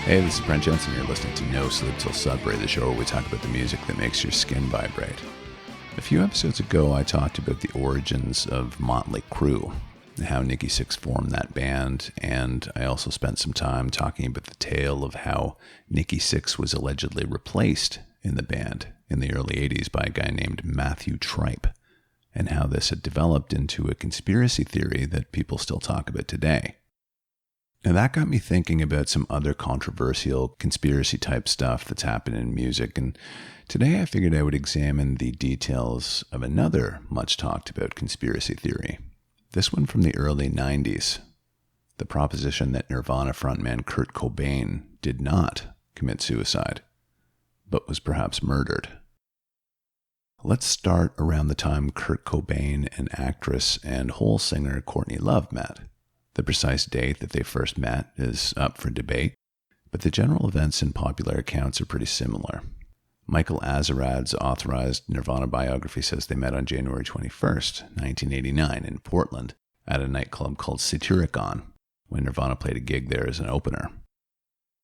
Hey, this is Brent Jensen. You're listening to No Sleep Till Sudbury, the show where we talk about the music that makes your skin vibrate. A few episodes ago, I talked about the origins of Motley Crue, and how Nikki Sixx formed that band, and I also spent some time talking about the tale of how Nikki Sixx was allegedly replaced in the band in the early 80s by a guy named Matthew Tripe, and how this had developed into a conspiracy theory that people still talk about today. Now that got me thinking about some other controversial conspiracy type stuff that's happened in music, and today I figured I would examine the details of another much talked about conspiracy theory. This one from the early 90s. The proposition that Nirvana frontman Kurt Cobain did not commit suicide, but was perhaps murdered. Let's start around the time Kurt Cobain and actress and Hole singer Courtney Love met. The precise date that they first met is up for debate, but the general events in popular accounts are pretty similar. Michael Azarad's authorized Nirvana biography says they met on January 21st, 1989 in Portland at a nightclub called Satyricon, when Nirvana played a gig there as an opener.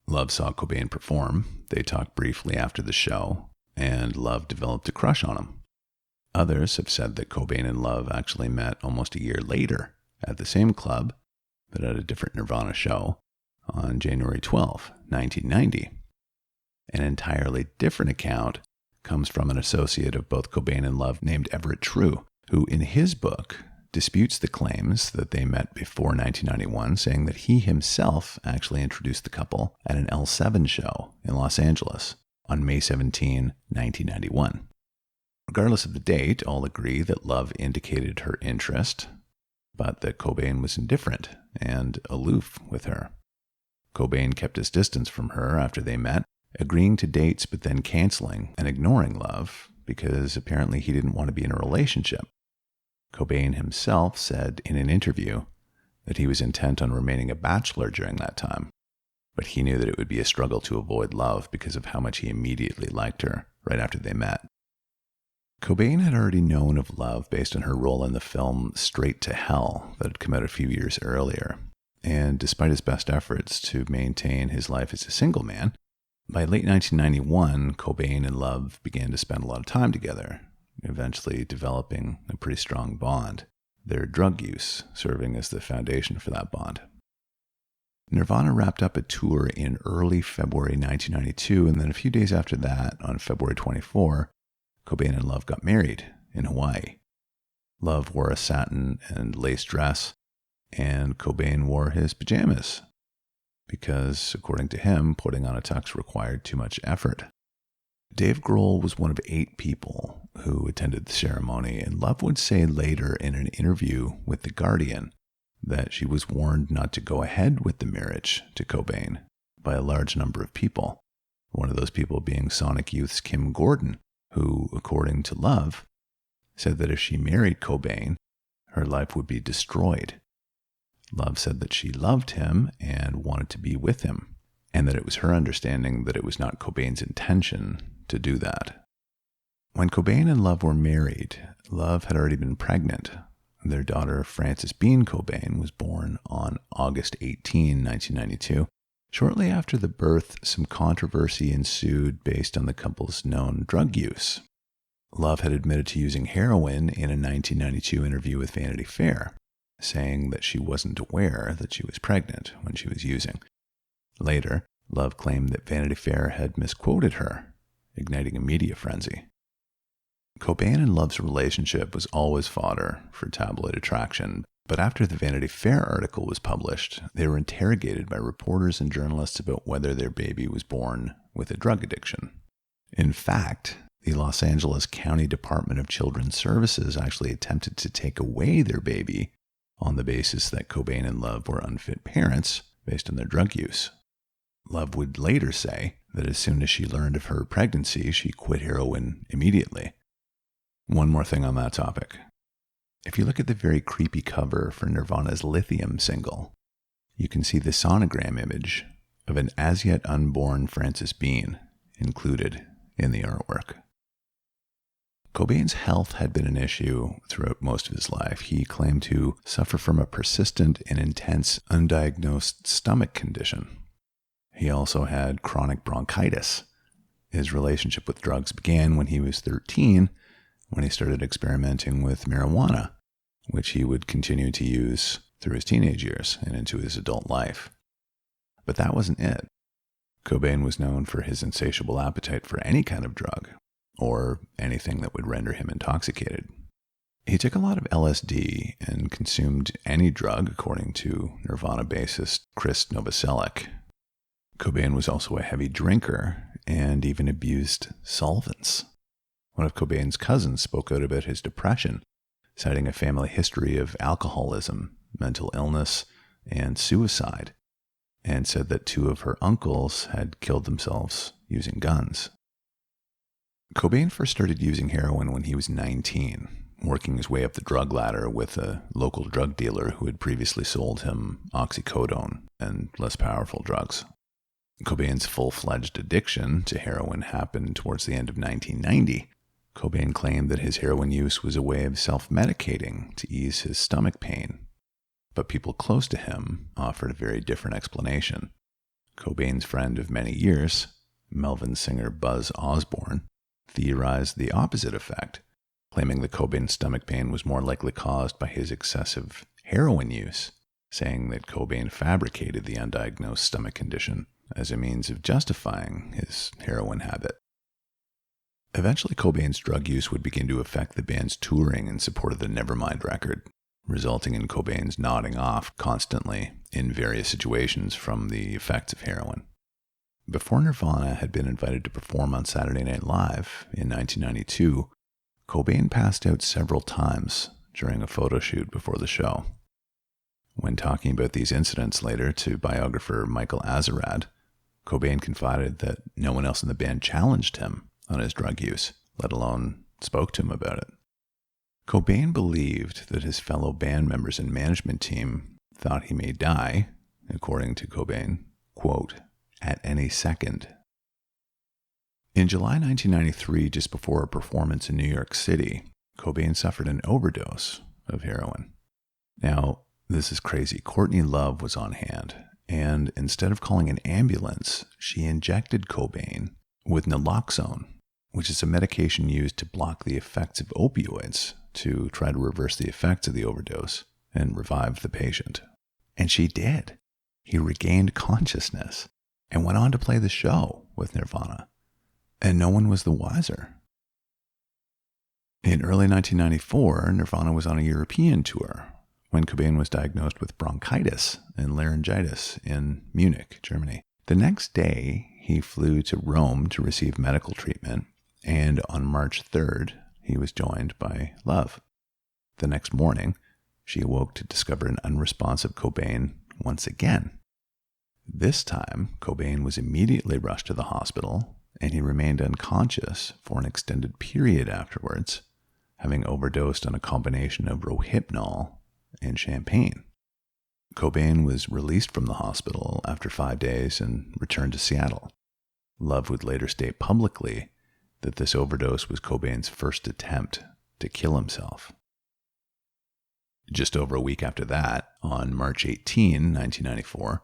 Love saw Cobain perform, they talked briefly after the show, and Love developed a crush on him. Others have said that Cobain and Love actually met almost a year later at the same club, but at a different Nirvana show on January 12, 1990. An entirely different account comes from an associate of both Cobain and Love named Everett True, who in his book disputes the claims that they met before 1991, saying that he himself actually introduced the couple at an L7 show in Los Angeles on May 17, 1991. Regardless of the date, all agree that Love indicated her interest, but that Cobain was indifferent and aloof with her. Cobain kept his distance from her after they met, agreeing to dates but then canceling and ignoring Love because apparently he didn't want to be in a relationship. Cobain himself said in an interview that he was intent on remaining a bachelor during that time, but he knew that it would be a struggle to avoid Love because of how much he immediately liked her right after they met. Cobain had already known of Love based on her role in the film Straight to Hell that had come out a few years earlier, and despite his best efforts to maintain his life as a single man, by late 1991, Cobain and Love began to spend a lot of time together, eventually developing a pretty strong bond, their drug use serving as the foundation for that bond. Nirvana wrapped up a tour in early February 1992, and then a few days after that, on February 24, Cobain and Love got married in Hawaii. Love wore a satin and lace dress, and Cobain wore his pajamas, because, according to him, putting on a tux required too much effort. Dave Grohl was one of 8 people who attended the ceremony, and Love would say later in an interview with The Guardian that she was warned not to go ahead with the marriage to Cobain by a large number of people, one of those people being Sonic Youth's Kim Gordon, who, according to Love, said that if she married Cobain, her life would be destroyed. Love said that she loved him and wanted to be with him, and that it was her understanding that it was not Cobain's intention to do that. When Cobain and Love were married, Love had already been pregnant. Their daughter, Frances Bean Cobain, was born on August 18, 1992. Shortly after the birth, some controversy ensued based on the couple's known drug use. Love had admitted to using heroin in a 1992 interview with Vanity Fair, saying that she wasn't aware that she was pregnant when she was using. Later, Love claimed that Vanity Fair had misquoted her, igniting a media frenzy. Cobain and Love's relationship was always fodder for tabloid attraction, but after the Vanity Fair article was published, they were interrogated by reporters and journalists about whether their baby was born with a drug addiction. In fact, the Los Angeles County Department of Children's Services actually attempted to take away their baby on the basis that Cobain and Love were unfit parents based on their drug use. Love would later say that as soon as she learned of her pregnancy, she quit heroin immediately. One more thing on that topic. If you look at the very creepy cover for Nirvana's Lithium single, you can see the sonogram image of an as yet unborn Frances Bean included in the artwork. Cobain's health had been an issue throughout most of his life. He claimed to suffer from a persistent and intense undiagnosed stomach condition. He also had chronic bronchitis. His relationship with drugs began when he was 13, when he started experimenting with marijuana, which he would continue to use through his teenage years and into his adult life. But that wasn't it. Cobain was known for his insatiable appetite for any kind of drug, or anything that would render him intoxicated. He took a lot of LSD and consumed any drug, according to Nirvana bassist Chris Novoselic. Cobain was also a heavy drinker and even abused solvents. One of Cobain's cousins spoke out about his depression, citing a family history of alcoholism, mental illness, and suicide, and said that 2 of her uncles had killed themselves using guns. Cobain first started using heroin when he was 19, working his way up the drug ladder with a local drug dealer who had previously sold him oxycodone and less powerful drugs. Cobain's full-fledged addiction to heroin happened towards the end of 1990. Cobain claimed that his heroin use was a way of self-medicating to ease his stomach pain, but people close to him offered a very different explanation. Cobain's friend of many years, Melvin singer Buzz Osborne, theorized the opposite effect, claiming that Cobain's stomach pain was more likely caused by his excessive heroin use, saying that Cobain fabricated the undiagnosed stomach condition as a means of justifying his heroin habit. Eventually, Cobain's drug use would begin to affect the band's touring in support of the Nevermind record, resulting in Cobain's nodding off constantly in various situations from the effects of heroin. Before Nirvana had been invited to perform on Saturday Night Live in 1992, Cobain passed out several times during a photo shoot before the show. When talking about these incidents later to biographer Michael Azerrad, Cobain confided that no one else in the band challenged him on his drug use, let alone spoke to him about it. Cobain believed that his fellow band members and management team thought he may die, according to Cobain, quote, at any second. In July 1993, just before a performance in New York City, Cobain suffered an overdose of heroin. Now, this is crazy. Courtney Love was on hand, and instead of calling an ambulance, she injected Cobain with naloxone, which is a medication used to block the effects of opioids to try to reverse the effects of the overdose and revive the patient. And she did. He regained consciousness and went on to play the show with Nirvana, and no one was the wiser. In early 1994, Nirvana was on a European tour when Cobain was diagnosed with bronchitis and laryngitis in Munich, Germany. The next day, he flew to Rome to receive medical treatment, and on March 3rd, he was joined by Love. The next morning, she awoke to discover an unresponsive Cobain once again. This time, Cobain was immediately rushed to the hospital, and he remained unconscious for an extended period afterwards, having overdosed on a combination of Rohypnol and champagne. Cobain was released from the hospital after 5 days and returned to Seattle. Love would later state publicly that this overdose was Cobain's first attempt to kill himself. Just over a week after that, on March 18, 1994,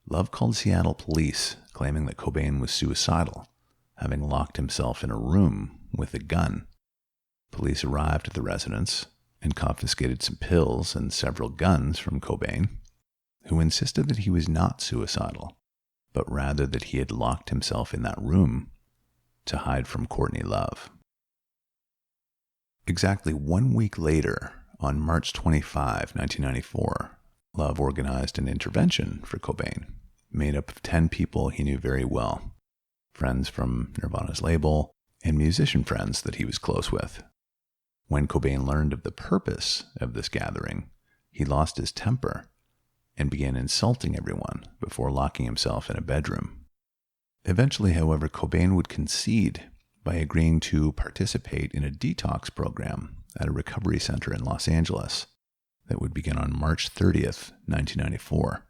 Love called Seattle police, claiming that Cobain was suicidal, having locked himself in a room with a gun. Police arrived at the residence and confiscated some pills and several guns from Cobain, who insisted that he was not suicidal, but rather that he had locked himself in that room to hide from Courtney Love. Exactly 1 week later, on March 25, 1994, Love organized an intervention for Cobain, made up of 10 people he knew very well, friends from Nirvana's label, and musician friends that he was close with. When Cobain learned of the purpose of this gathering, he lost his temper and began insulting everyone before locking himself in a bedroom. Eventually, however, Cobain would concede by agreeing to participate in a detox program at a recovery center in Los Angeles that would begin on March 30th, 1994.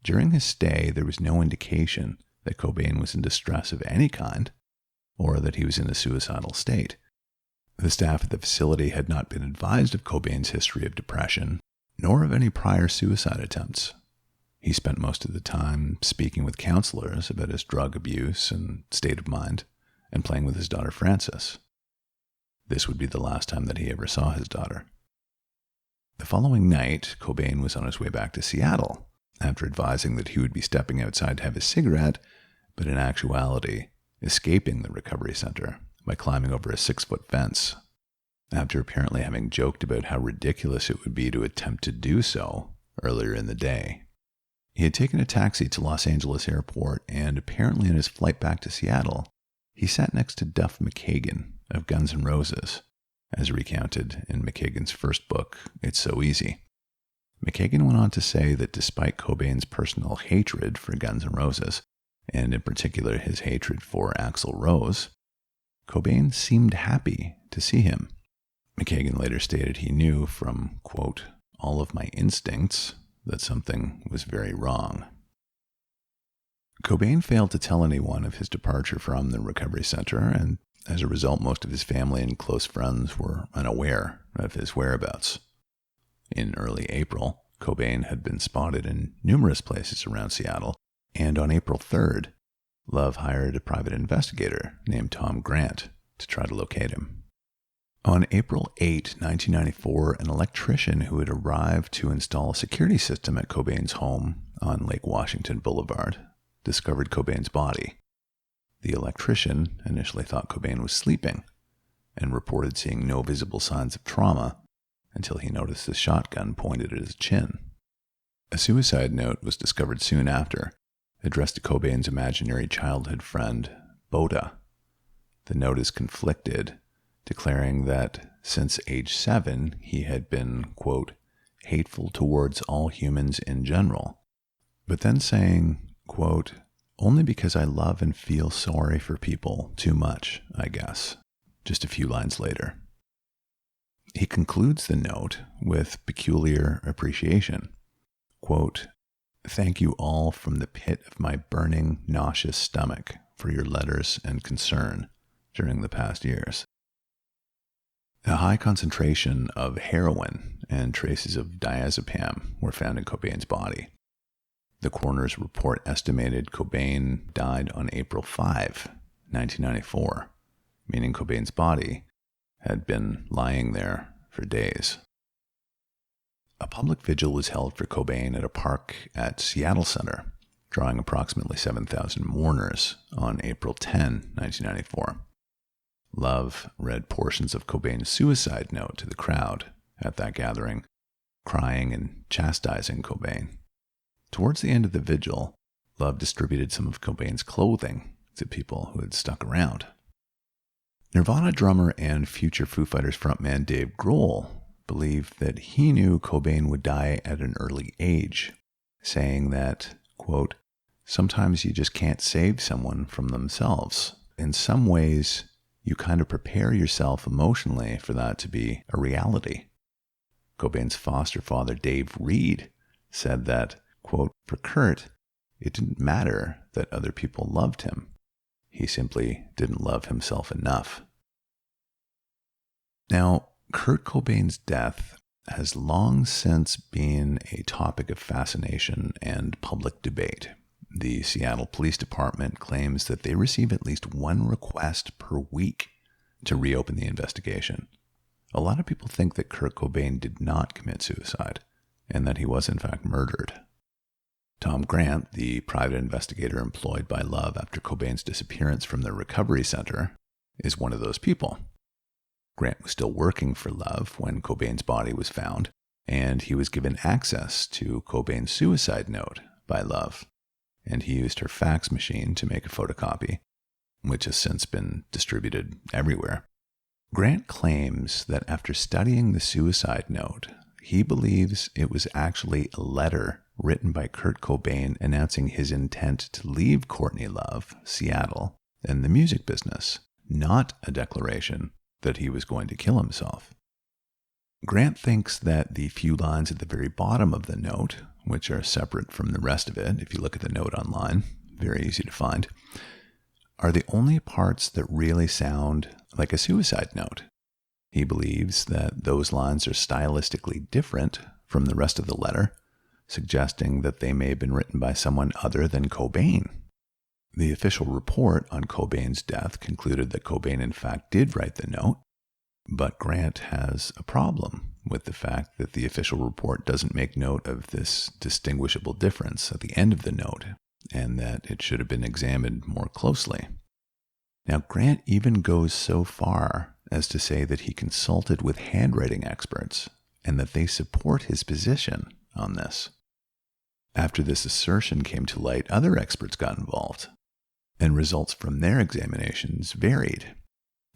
During his stay, there was no indication that Cobain was in distress of any kind or that he was in a suicidal state. The staff at the facility had not been advised of Cobain's history of depression, nor of any prior suicide attempts. He spent most of the time speaking with counselors about his drug abuse and state of mind, and playing with his daughter Frances. This would be the last time that he ever saw his daughter. The following night, Cobain was on his way back to Seattle, after advising that he would be stepping outside to have a cigarette, but in actuality, escaping the recovery center by climbing over a 6-foot fence, after apparently having joked about how ridiculous it would be to attempt to do so earlier in the day. He had taken a taxi to Los Angeles Airport, and apparently on his flight back to Seattle, he sat next to Duff McKagan of Guns N' Roses, as recounted in McKagan's first book, It's So Easy. McKagan went on to say that despite Cobain's personal hatred for Guns N' Roses, and in particular his hatred for Axl Rose, Cobain seemed happy to see him. McKagan later stated he knew from, quote, all of my instincts that something was very wrong. Cobain failed to tell anyone of his departure from the recovery center, and as a result, most of his family and close friends were unaware of his whereabouts. In early April, Cobain had been spotted in numerous places around Seattle, and on April 3rd, Love hired a private investigator named Tom Grant to try to locate him. On April 8, 1994, an electrician who had arrived to install a security system at Cobain's home on Lake Washington Boulevard discovered Cobain's body. The electrician initially thought Cobain was sleeping and reported seeing no visible signs of trauma until he noticed a shotgun pointed at his chin. A suicide note was discovered soon after, addressed to Cobain's imaginary childhood friend, Boda. The note is conflicted, declaring that since age 7, he had been, quote, hateful towards all humans in general, but then saying, quote, only because I love and feel sorry for people too much, I guess, just a few lines later. He concludes the note with peculiar appreciation. Quote, thank you all from the pit of my burning, nauseous stomach for your letters and concern during the past years. A high concentration of heroin and traces of diazepam were found in Cobain's body. The coroner's report estimated Cobain died on April 5, 1994, meaning Cobain's body had been lying there for days. A public vigil was held for Cobain at a park at Seattle Center, drawing approximately 7,000 mourners on April 10, 1994. Love read portions of Cobain's suicide note to the crowd at that gathering, crying and chastising Cobain. Towards the end of the vigil, Love distributed some of Cobain's clothing to people who had stuck around. Nirvana drummer and future Foo Fighters frontman Dave Grohl believed that he knew Cobain would die at an early age, saying that, quote, sometimes you just can't save someone from themselves. In some ways, you kind of prepare yourself emotionally for that to be a reality. Cobain's foster father, Dave Reed, said that, quote, for Kurt, it didn't matter that other people loved him. He simply didn't love himself enough. Now, Kurt Cobain's death has long since been a topic of fascination and public debate. The Seattle Police Department claims that they receive at least one request per week to reopen the investigation. A lot of people think that Kurt Cobain did not commit suicide, and that he was in fact murdered. Tom Grant, the private investigator employed by Love after Cobain's disappearance from the recovery center, is one of those people. Grant was still working for Love when Cobain's body was found, and he was given access to Cobain's suicide note by Love, and he used her fax machine to make a photocopy, which has since been distributed everywhere. Grant claims that after studying the suicide note, he believes it was actually a letter written by Kurt Cobain announcing his intent to leave Courtney Love, Seattle, and the music business, not a declaration that he was going to kill himself. Grant thinks that the few lines at the very bottom of the note, which are separate from the rest of it, if you look at the note online, very easy to find, are the only parts that really sound like a suicide note. He believes that those lines are stylistically different from the rest of the letter, suggesting that they may have been written by someone other than Cobain. The official report on Cobain's death concluded that Cobain in fact did write the note, but Grant has a problem with the fact that the official report doesn't make note of this distinguishable difference at the end of the note, and that it should have been examined more closely. Now, Grant even goes so far as to say that he consulted with handwriting experts and that they support his position on this. After this assertion came to light, other experts got involved, and results from their examinations varied.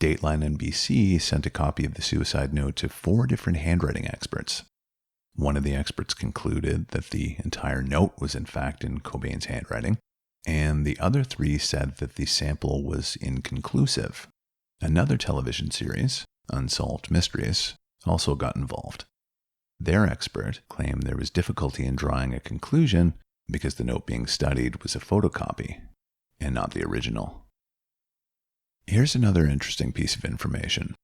Dateline NBC sent a copy of the suicide note to 4 different handwriting experts. One of the experts concluded that the entire note was in fact in Cobain's handwriting, and the other 3 said that the sample was inconclusive. Another television series, Unsolved Mysteries, also got involved. Their expert claimed there was difficulty in drawing a conclusion because the note being studied was a photocopy and not the original. Here's another interesting piece of information.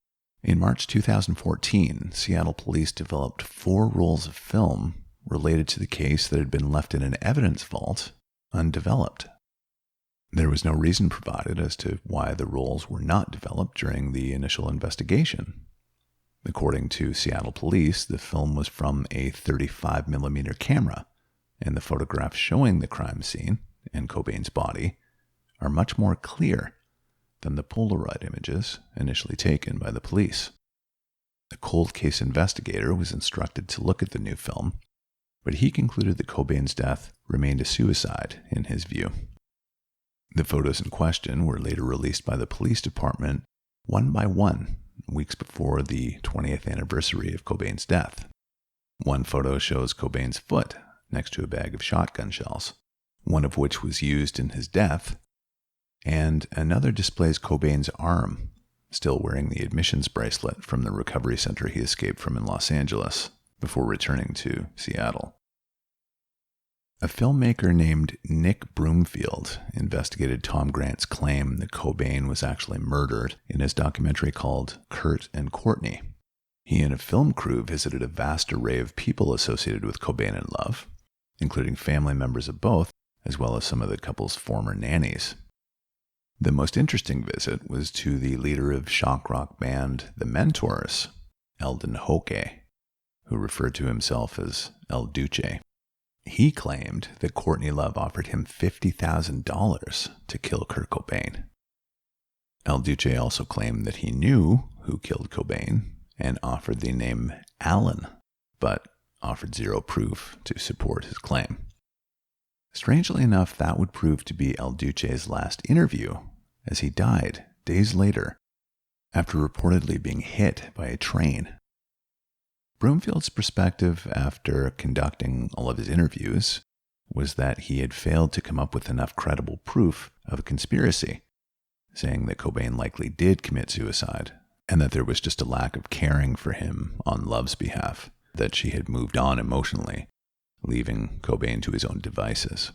In March 2014, Seattle police developed 4 rolls of film related to the case that had been left in an evidence vault undeveloped. There was no reason provided as to why the rolls were not developed during the initial investigation. According to Seattle police, the film was from a 35mm camera, and the photographs showing the crime scene and Cobain's body are much more clear than the Polaroid images initially taken by the police. A cold case investigator was instructed to look at the new film, but he concluded that Cobain's death remained a suicide in his view. The photos in question were later released by the police department one by one, weeks before the 20th anniversary of Cobain's death. One photo shows Cobain's foot next to a bag of shotgun shells, one of which was used in his death, and another displays Cobain's arm, still wearing the admissions bracelet from the recovery center he escaped from in Los Angeles before returning to Seattle. A filmmaker named Nick Broomfield investigated Tom Grant's claim that Cobain was actually murdered in his documentary called Kurt and Courtney. He and a film crew visited a vast array of people associated with Cobain and Love, including family members of both, as well as some of the couple's former nannies. The most interesting visit was to the leader of shock rock band The Mentors, Eldon Hoke, who referred to himself as El Duce. He claimed that Courtney Love offered him $50,000 to kill Kurt Cobain. El Duce also claimed that he knew who killed Cobain and offered the name Alan, but offered zero proof to support his claim. Strangely enough, that would prove to be El Duce's last interview, as he died days later after reportedly being hit by a train. Broomfield's perspective after conducting all of his interviews was that he had failed to come up with enough credible proof of a conspiracy, saying that Cobain likely did commit suicide and that there was just a lack of caring for him on Love's behalf, that she had moved on emotionally, leaving Cobain to his own devices.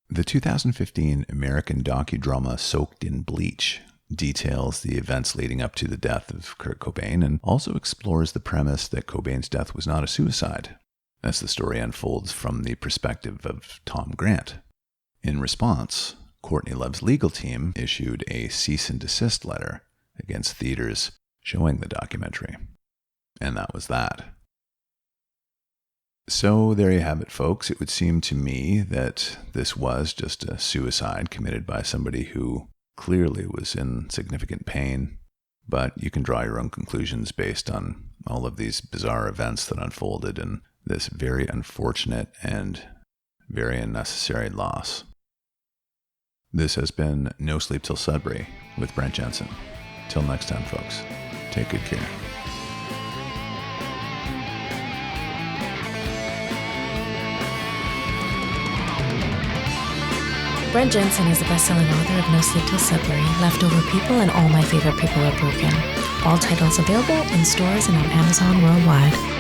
The 2015 American docudrama Soaked in Bleach details the events leading up to the death of Kurt Cobain and also explores the premise that Cobain's death was not a suicide, as the story unfolds from the perspective of Tom Grant. In response, Courtney Love's legal team issued a cease and desist letter against theaters showing the documentary. And that was that. So there you have it, folks. It would seem to me that this was just a suicide committed by somebody who clearly was in significant pain, but you can draw your own conclusions based on all of these bizarre events that unfolded in this very unfortunate and very unnecessary loss. This has been No Sleep Till Sudbury with Brent Jensen. Till next time, folks, take good care. Brent Jensen is the best-selling author of No Sleep Till Sudbury, Leftover People, and All My Favorite People Are Broken. All titles available in stores and on Amazon worldwide.